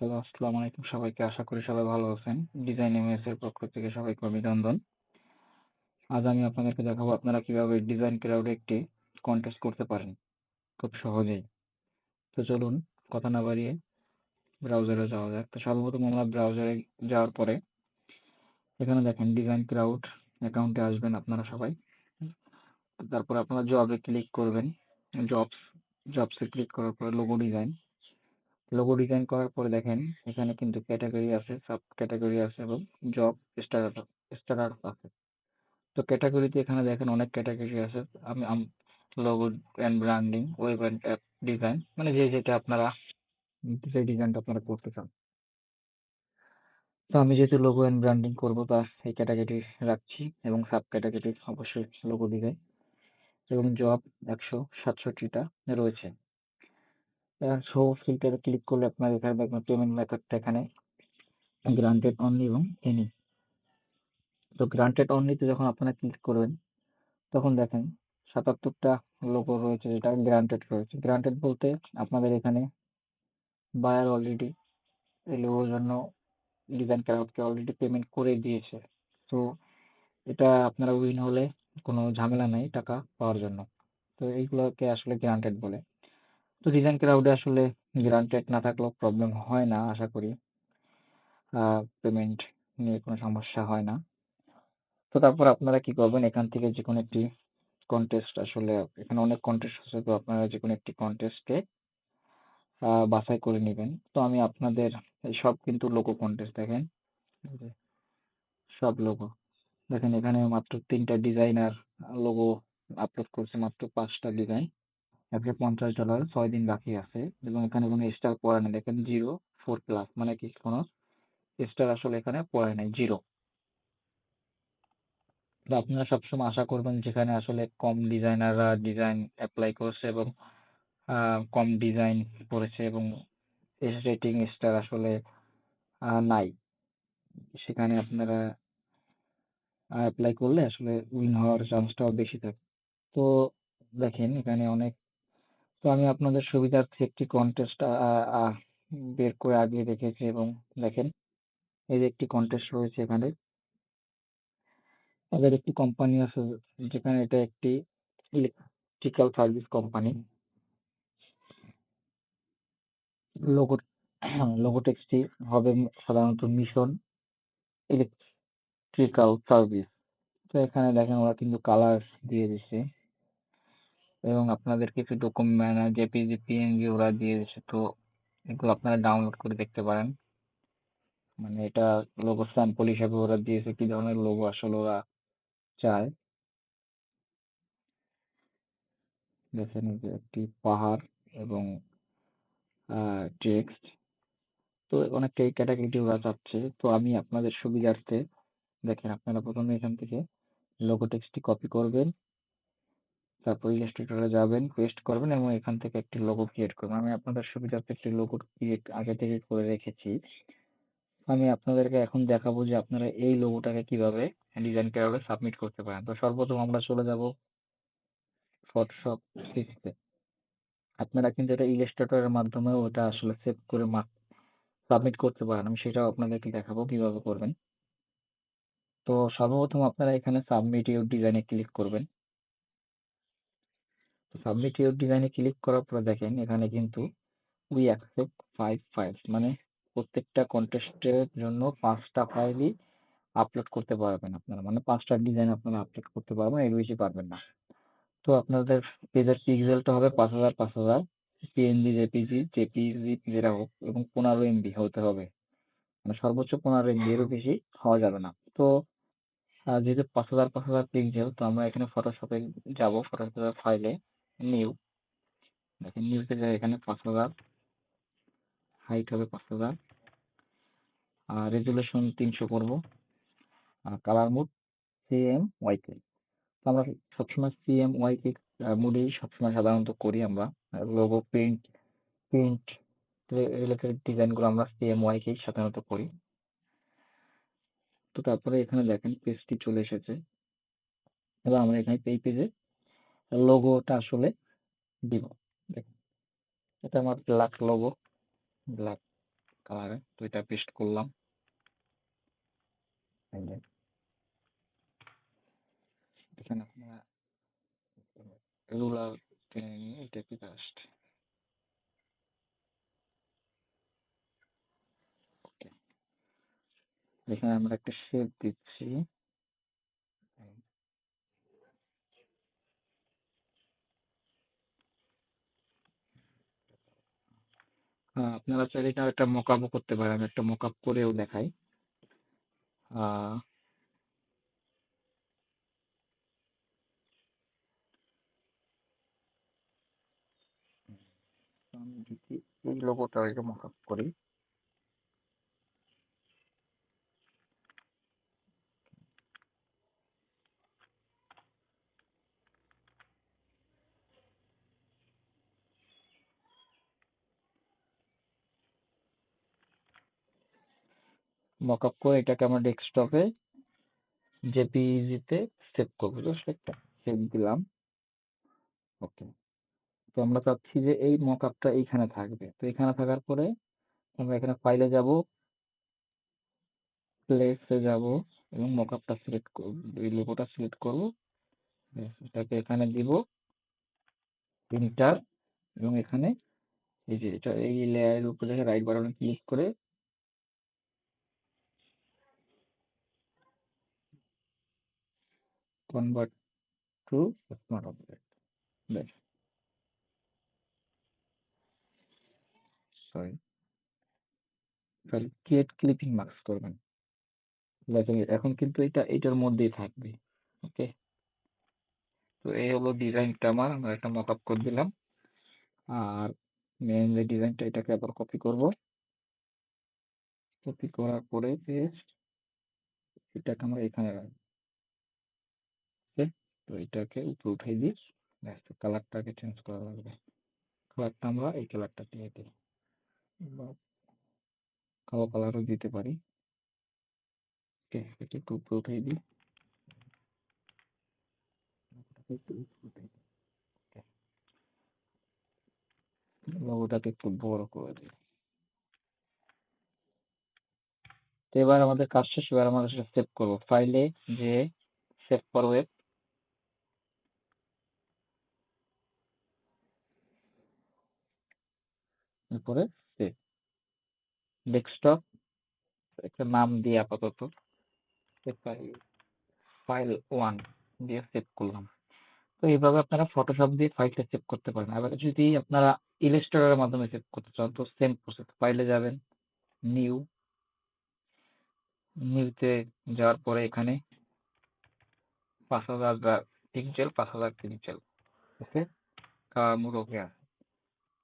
Hello, আসসালামু আলাইকুম সবাইকে। আশা করি সবাই ভালো আছেন। ডিজাইন এমএস এর পক্ষ থেকে সবাইকে অভিনন্দন। আজ আমি আপনাদেরকে দেখাবো আপনারা কিভাবে ডিজাইন ক্লাউডে একটি কন্টেস্ট করতে পারেন খুব সহজেই। তো চলুন কথা না বাড়িয়ে ব্রাউজারে যাওয়া যাক। তো সর্বপ্রথম আমরা ব্রাউজারে যাওয়ার পরে এখানে দেখেন ডিজাইন ক্লাউড অ্যাকাউন্টে আসবেন আপনারা সবাই। তারপর আপনারা জবে ক্লিক করবেন। জবস জবসে ক্লিক করার পরে লোগো ডিজাইন করার পরে দেখেন এখানে কিন্তু ক্যাটাগরি আছে, সাব ক্যাটাগরি আছে এবং জব স্ট্যাটাস আছে। তো ক্যাটাগরিতে এখানে দেখেন অনেক ক্যাটাগরি আছে। আমি logo and branding, web and app design, মানে যেটা আপনারা যে ডিজাইনটা আপনারা করতে চান। তো আমি যেহেতু লোগো অ্যান্ড ব্র্যান্ডিং করবো তা এই ক্যাটাগরি রাখছি এবং সাব ক্যাটাগরি অবশ্যই লোগো ডিজাইন এবং জব 167টা রয়েছে। শো ফিল্টারে ক্লিক করলে আপনার এখানে দেখবেন পেমেন্ট মেথডটা এখানে গ্রান্টেড অনলি এবং এনি। তো গ্রান্টেড অনলিতে যখন আপনারা ক্লিক করবেন তখন দেখেন 77টা লোগো রয়েছে যেটা গ্রান্টেড রয়েছে। গ্রান্টেড বলতে আপনাদের এখানে বায়ার অলরেডি এই লোগোর জন্য ডিজাইন ক্রাউডকে অলরেডি পেমেন্ট করে দিয়েছে। তো এটা আপনারা উইন হলে কোনো ঝামেলা নেই টাকা পাওয়ার জন্য। তো এইগুলোকে আসলে গ্রান্টেড বলে। তো ডিজাইন ক্রাউডে আসলে গ্রান্টেড না থাকলেও প্রবলেম হয় না আশা করি। পেমেন্ট নিয়ে কোনো সমস্যা হয় না। তো তারপর আপনারা কি করবেন, এখান থেকে যেকোনো একটি কন্টেস্ট, আসলে এখানে অনেক কন্টেস্ট আছে, তো আপনারা যেকোনো একটি কন্টেস্টকে বাছাই করে নেবেন। তো আমি আপনাদের এই সব কিন্তু লোগো কন্টেস্ট দেখেন, এই যে সব লোগো দেখেন এখানে মাত্র 3টা ডিজাইনার লোগো আপলোড করছে, মাত্র 5টা ডিজাইন। $150, 6 দিন বাকি আছে এবং এখানে কোনো স্টার পড়ে নাই, দেখেন 0 4+, মানে কি কোনো স্টার আসলে এখানে পড়ে নাই, 0। তো আপনারা সবসময় আশা করবেন যেখানে আসলে কম ডিজাইনাররা ডিজাইন অ্যাপ্লাই করছে এবং কম ডিজাইন করেছে এবং রেটিং স্টার আসলে নাই, সেখানে আপনারা অ্যাপ্লাই করলে আসলে উইন হওয়ার চান্সটাও বেশি থাকে। তো দেখেন এখানে অনেক, তো আমি আপনাদের সুবিধার্থে একটি কন্টেস্ট বের করে আগে রেখেছি এবং দেখেন এই যে একটি কন্টেস্ট রয়েছে এখানে। তাদের একটি কোম্পানি আছে যেখানে এটা একটি electrical service company. Logo logo টেক্সটটি হবে সাধারণত মিশন ইলেকট্রিক্যাল সার্ভিস। তো এখানে দেখেন ওরা কিন্তু কালার দিয়ে দিচ্ছে এবং আপনাদের কিছু ডকুমেন্ট জেপিজি পিএনজি ওরা দিয়ে দিচ্ছে। তো এগুলো আপনারা ডাউনলোড করে দেখতে পারেন, মানে এটা লোগো স্যাম্পল হিসাবে ওরা দিয়েছে কি ধরনের লোগো আসলে ওরা চায়। দেখেন এই যে একটি পাহাড় এবং টেক্সট, তো অনেকটা এই ক্যাটাগরিটি ওরা চাচ্ছে। তো আমি আপনাদের সুবিধার্থে দেখেন আপনারা প্রথমে এখান থেকে লোগো টেক্সটটি কপি করবেন, তারপর ইলাস্ট্রেটরে যাবেন, পেস্ট করবেন এবং এখান থেকে একটি লোগো ক্রিয়েট করবেন। আমি আপনাদের সুবিধার্থে একটি লোগো ক্রিয়েট আগে থেকে করে রেখেছি। আমি আপনাদেরকে এখন দেখাবো যে আপনারা এই লোগোটাকে কিভাবে ডিজাইন ক্লাউডে সাবমিট করতে পারেন। তো সর্বপ্রথম আমরা চলে যাব ফটোশপ 6 তে। আপনারা কিন্তু এটা ইলাস্ট্রেটরের মাধ্যমে ওটা আসলে সেভ করে সাবমিট করতে পারেন। আমি সেটাও আপনাদেরকে দেখাবো কিভাবে করবেন। তো সর্বপ্রথম আপনারা এখানে সাবমিট ইউর ডিজাইনে ক্লিক করবেন। তো সাবমিট ইউর ডিজাইনে ক্লিক করার পরে দেখেন এখানে কিন্তু উই অ্যাকসেপ্ট 5 ফাইলস, মানে প্রত্যেকটা কন্টেস্টের জন্য 5টা ফাইলই আপলোড করতে পারবেন আপনারা, মানে 5টা ডিজাইন আপনারা আপলোড করতে পারবেন, এর বেশি পারবেন না। তো আপনাদের পেজের পিক্সেলটা হবে 5000 পিএনজি জেপিজি যেটা হোক এবং 15 MB হতে হবে, মানে সর্বোচ্চ 15 MB, এরও বেশি হওয়া যাবে না। তো যেহেতু 5000 পিক্সেল, তো আমরা এখানে ফটোশপে যাব, ফটোশপের ফাইলে নিউ, দেখেন নিউতে যাই, এখানে 5000 হাইট হবে 5000, রেজুলেশন 300 করব, কালার মোড CMYK। তো আমরা সবসময় CMYK মোডেই সবসময় সাধারণত করি আমরা। লোগো প্রিন্ট রিলেটেড ডিজাইনগুলো আমরা CMYK সাধারণত করি। তো তারপরে এখানে দেখেন পেজটি চলে এসেছে এবার আমরা এখানে এই পেজে লোগোটা আসলে দিব। দেখেন এটা আমার ব্ল্যাক লোগো, ব্ল্যাক কালারে। তো এটা পেস্ট করলাম। এই যে এখানে আপনারা রুলার টেনে নিয়ে এটাকে জাস্ট ওকে। এখানে আমরা একটা শেপ দিচ্ছি। আপনারা চাইলে এটা একটা মকআপও করতে পারেন। আমি একটা মকআপ করেও দেখাই। আহ আমি যদি এই লোগোটা একটা মকআপ করি। মকআপ করে এটাকে আমরা ডেস্কটপে জেপিইজিতে সেভ করবো। জাস্ট একটা সেভ দিলাম। ওকে। তো আমরা চাচ্ছি যে এই মকআপটা এইখানে থাকবে। তো এখানে থাকার পরে আমরা এখানে ফাইলে যাব, প্লেসে যাব এবং মকআপটা সিলেক্ট করব, এই লোগোটা সিলেক্ট করব। এটাকে এখানে দিব, ইন্টার, এবং এখানে এই যে এটা এই লেয়ারের উপরে রাইট বাটনে ক্লিক করে কনভার্ট টু স্মার্ট অবজেক্ট। বেশ, সরি, ক্রিয়েট ক্লিপিং মাস্ক করবেন। দেখেন এখন কিন্তু এটা এটার মধ্যেই থাকবে। ওকে। তো এই হলো ডিজাইনটা। আমরা একটা মকআপ করে দিলাম। আর মেন যে ডিজাইনটা এটাকে আবার কপি করব। কপি করার পরে পেস্ট, এটাকে আমরা এখানে রাখবো। ওকে। তো এটাকে উপরে উঠাই দিই। ব্যাস, কালারটাকে চেঞ্জ করা লাগবে। কালারটা আমরা এই কালারটা দিয়ে দিই, বা কালো কালারও দিতে পারি। ওকে, এটা একটু উপরে উঠাই দিই। এটাকে একটু উপরে উঠাই দিই। ওকে, লোগোটাকে একটু বড় করে দিই। তো এবার আমাদের কাজ শেষ। এবার আমরা সেটা সেভ করবো। ফাইলে যে সেভ ফর ওয়েব, এরপরে সেভ ডেস্কটপ, একটা নাম দিয়ে আপাতত ফাইল ওয়ান দিয়ে সেভ করলাম। তো এইভাবে আপনারা ফটোশপ দিয়ে ফাইলটা সেভ করতে পারেন। এবার যদি আপনারা ইলাস্ট্রেটরের মাধ্যমে সেভ করতে চান তো সেম প্রসেস। ফাইলে যাবেন, নিউ, নিউতে যাওয়ার পরে এখানে 5000 পিক্সেল, 5000 পিক্সেল। ওকে, কামুর ওকে আছে।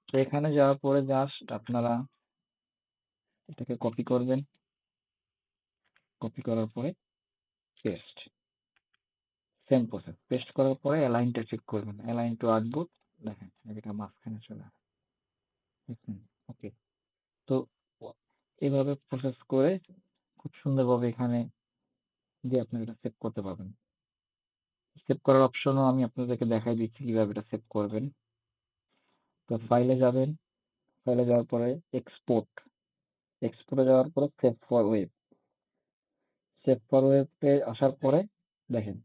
তো এখানে যাওয়ার পরে জাস্ট আপনারা এটাকে কপি করবেন। কপি করার পরে পেস্ট, সেম প্রসেস। পেস্ট করার পরে অ্যালাইনটা চেক করবেন, অ্যালাইন টু আর্টবোর্ড। দেখেন এটা মাঝখানে চলে আসে। দেখছেন? ওকে। তো এভাবে প্রসেস করে খুব সুন্দরভাবে এখানে দিয়ে আপনি এটা সেভ করতে পারবেন। সেভ করার অপশনও আমি আপনাদেরকে দেখাই দিচ্ছি কিভাবে এটা সেভ করবেন। তো ফাইলে যাবেন, ফাইলে যাওয়ার পরে এক্সপোর্ট, এক্সপোর্টে যাওয়ার পরে save for web, save for ওয়েবে আসার পরে দেখেন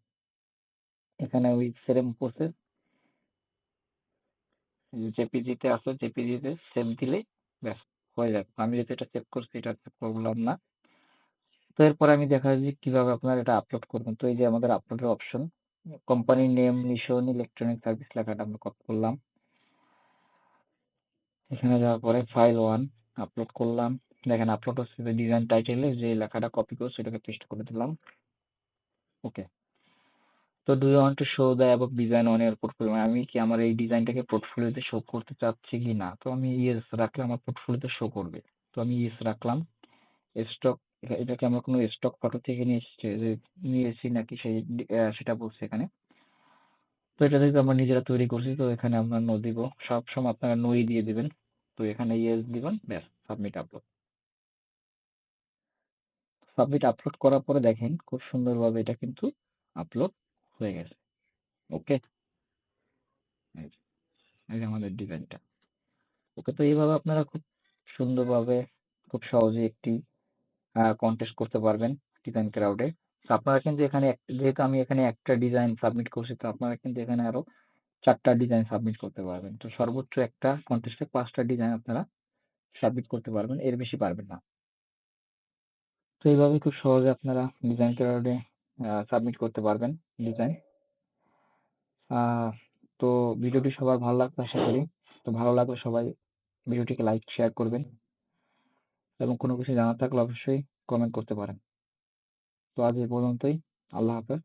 এখানে ওই সেম প্রসেস জেপিজিতে আছে, জেপিজিতে সেভ দিলেই ব্যাস হয়ে যাবে। আমি যেহেতু এটা সেভ করছি এটা সেভ করলাম না। তো এরপরে আমি দেখা যে কিভাবে আপনারা এটা আপলোড করবেন। তো এই যে আমাদের আপলোডের অপশন, কোম্পানির নেম মিশন ইলেকট্রনিক সার্ভিস লেখাটা আমরা কপি করলাম। এখানে যাওয়ার পরে ফাইল ওয়ান আপলোড করলাম। দেখেন আপলোড হচ্ছে, যে ডিজাইন টাইটেলে যে লেখাটা কপি করছে সেটাকে পেস্ট করে দিলাম। ওকে। তো do you want to show the above design on your portfolio? আমি কি আমার এই ডিজাইনটাকে পোর্টফোলিওতে শো করতে চাচ্ছি কি না? তো আমি ইয়েস রাখলে আমার পোর্টফোলিওতে শো করবে। তো আমি ইয়েস রাখলাম। স্টক, এটাকে আমরা কোনো স্টক ফটো থেকে নিয়ে এসেছি, যে নিয়েছি নাকি সেই সেটা বলছে এখানে। তো এটা যেহেতু আমরা নিজেরা তৈরি করছি তো এখানে আমরা নো দিব। সবসময় আপনারা নোই দিয়ে দিবেন। তো এখানে ইয়েস দিবেন, ব্যাস সাবমিট আপলোড। সাবমিট আপলোড করার পরে দেখেন খুব সুন্দরভাবে এটা কিন্তু আপলোড হয়ে গেছে। ওকে, এই যে আমাদের ডিজাইনটা। ওকে। তো এইভাবে আপনারা খুব সুন্দরভাবে খুব সহজেই একটি কনটেস্ট করতে পারবেন ডিজাইন ক্রাউডে। তো আপনারা কিন্তু এখানে যেহেতু আমি এখানে একটা ডিজাইন সাবমিট করছি, তো আপনারা কিন্তু এখানে আরো ৪ টা ডিজাইন সাবমিট করতে পারবেন। তো সর্বোচ্চ একটা কনটেস্টে ৫ টা ডিজাইন আপনারা সাবমিট করতে পারবেন। এর বেশি পারবেন না। তো এইভাবে খুব সহজে আপনারা ডিজাইন ক্রাউডে সাবমিট করতে পারবেন ডিজাইন। আ তো ভিডিওটি সবার ভালো লাগবে আশা করি। তো ভালো লাগলে সবাই ভিডিওটিকে লাইক, শেয়ার করবেন এবং কোনো কিছু জানার থাকলে অবশ্যই কমেন্ট করতে পারেন। তো আজ এই পর্যন্তই। আল্লাহ হাফেজ।